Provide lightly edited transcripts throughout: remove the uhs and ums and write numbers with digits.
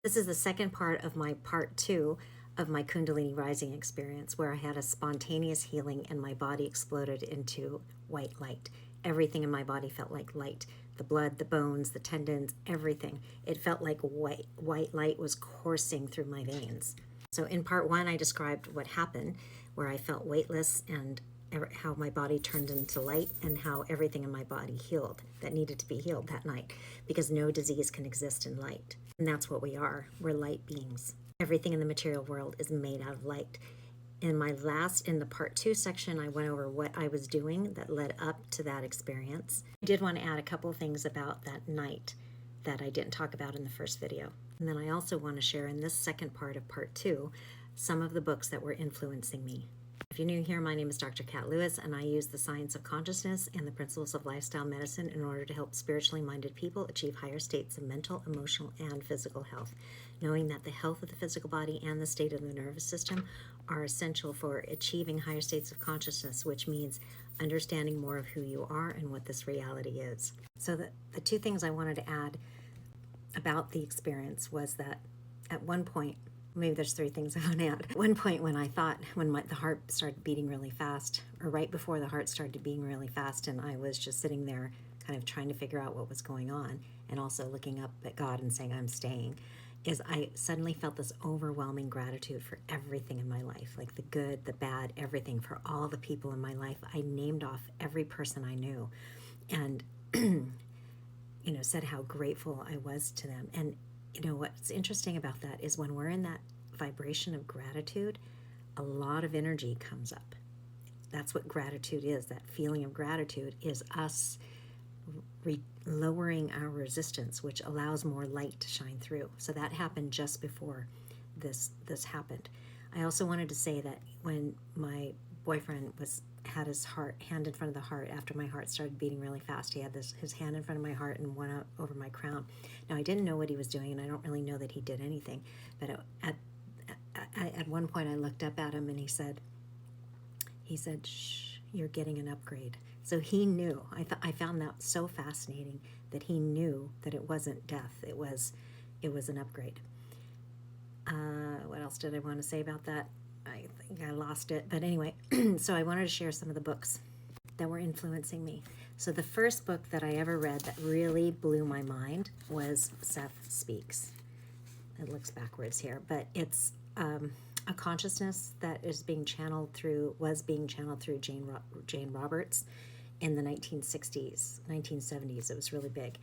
This is the second part of my part 2 of my Kundalini Rising experience, where I had a spontaneous healing and my body exploded into white light. Everything in my body felt like light. The blood, the bones, the tendons, everything. It felt like white light was coursing through my veins. So in part 1, I described what happened, where I felt weightless and how my body turned into light and how everything in my body healed that needed to be healed that night, because no disease can exist in light. And that's what we are. We're light beings. Everything in the material world is made out of light. In the part 2 section, I went over what I was doing that led up to that experience. I did want to add a couple things about that night that I didn't talk about in the first video. And then I also want to share in this second part of part 2 some of the books that were influencing me. If you're new here, my name is Dr. Kat Lewis, and I use the science of consciousness and the principles of lifestyle medicine in order to help spiritually minded people achieve higher states of mental, emotional, and physical health, knowing that the health of the physical body and the state of the nervous system are essential for achieving higher states of consciousness, which means understanding more of who you are and what this reality is. So the two things I wanted to add about the experience was that at one point, maybe there's three things I want to add. At one point when the heart started beating really fast, or right before the heart started beating really fast, and I was just sitting there kind of trying to figure out what was going on, and also looking up at God and saying, I'm staying, is I suddenly felt this overwhelming gratitude for everything in my life, like the good, the bad, everything, for all the people in my life. I named off every person I knew and, said how grateful I was to them. And what's interesting about that is when we're in that vibration of gratitude, a lot of energy comes up. That's what gratitude is. That feeling of gratitude is us lowering our resistance, which allows more light to shine through. So that happened just before this happened. I also wanted to say that when my boyfriend had his hand in front of the heart after my heart started beating really fast, he had his hand in front of my heart and one out over my crown. Now, I didn't know what he was doing, and I don't really know that he did anything, but at one point I looked up at him and he said, shh, you're getting an upgrade. So he knew. I found that so fascinating that he knew that it wasn't death. It was an upgrade. What else did I want to say about that? I think I lost it. But anyway, so I wanted to share some of the books that were influencing me. So the first book that I ever read that really blew my mind was Seth Speaks. It looks backwards here, but it's a consciousness that was being channeled through Jane Roberts in the 1960s, 1970s. It was really big.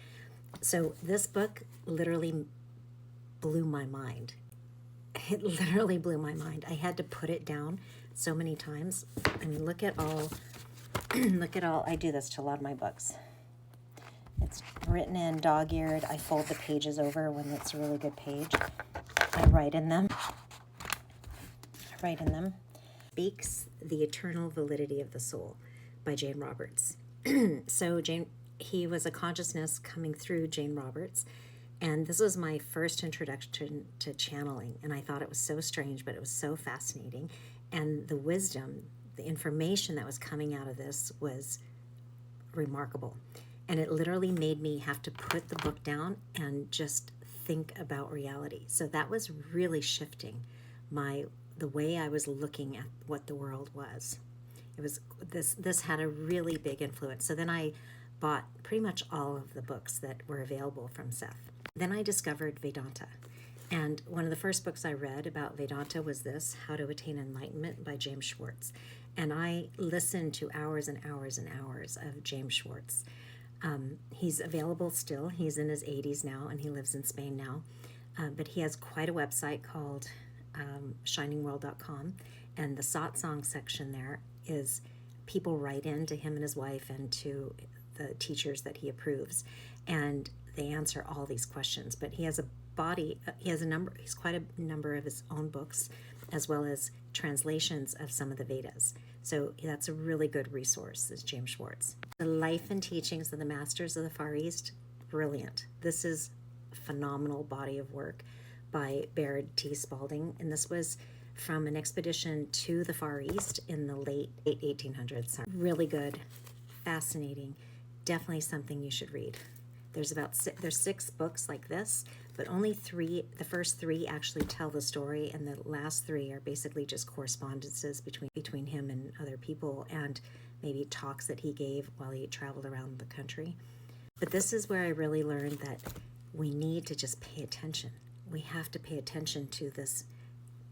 So this book literally blew my mind. It literally blew my mind. I had to put it down so many times. I mean, look at all, I do this to a lot of my books. It's written in dog-eared. I fold the pages over when it's a really good page. I write in them. Speaks, The Eternal Validity of the Soul by Jane Roberts. So he was a consciousness coming through Jane Roberts. And this was my first introduction to channeling. And I thought it was so strange, but it was so fascinating. And the wisdom, the information that was coming out of this was remarkable. And it literally made me have to put the book down and just think about reality. So that was really shifting the way I was looking at what the world was. It was this had a really big influence. So then I bought pretty much all of the books that were available from Seth. Then I discovered Vedanta. And one of the first books I read about Vedanta was this, How to Attain Enlightenment by James Schwartz. And I listened to hours and hours and hours of James Schwartz. He's available still. He's in his 80s now, and he lives in Spain now. But he has quite a website called shiningworld.com. And the satsang section there is people write in to him and his wife and to the teachers that he approves, and they answer all these questions. But he has he's quite a number of his own books, as well as translations of some of the Vedas. So that's a really good resource, is James Schwartz. The Life and Teachings of the Masters of the Far East, brilliant. This is a phenomenal body of work by Baird T. Spalding, and this was from an expedition to the Far East in the late 1800s. Really good, fascinating, definitely something you should read. There's 6 books like this, but only three, the first three actually tell the story, and the last three are basically just correspondences between him and other people, and maybe talks that he gave while he traveled around the country. But this is where I really learned that we need to just pay attention. We have to pay attention to this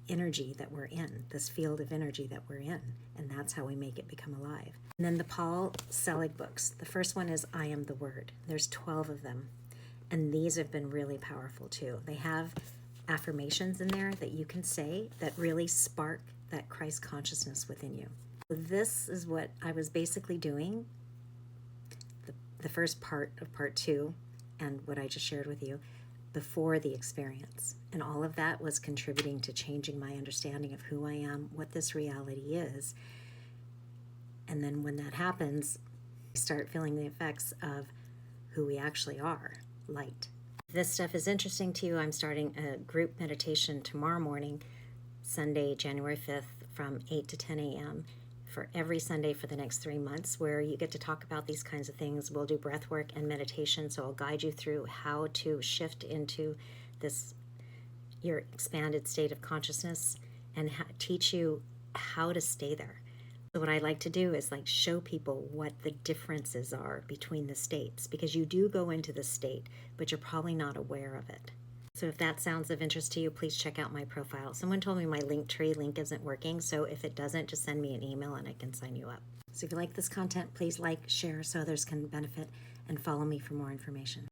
energy that we're in, this field of energy that we're in, and that's how we make it become alive. And then the Paul Selig books. The first one is I Am the Word. There's 12 of them, and these have been really powerful too. They have affirmations in there that you can say that really spark that Christ consciousness within you. This is what I was basically doing, the first part of part 2, and what I just shared with you, before the experience. And all of that was contributing to changing my understanding of who I am, what this reality is. And then when that happens, I start feeling the effects of who we actually are, light. If this stuff is interesting to you, I'm starting a group meditation tomorrow morning, Sunday, January 5th, from 8 to 10 a.m. for every Sunday for the next 3 months, where you get to talk about these kinds of things. We'll do breath work and meditation, so I'll guide you through how to shift into your expanded state of consciousness, and teach you how to stay there. So what I like to do is show people what the differences are between the states, because you do go into the state, but you're probably not aware of it. So if that sounds of interest to you, please check out my profile. Someone told me my Linktree link isn't working, so if it doesn't, just send me an email and I can sign you up. So if you like this content, please like, share so others can benefit, and follow me for more information.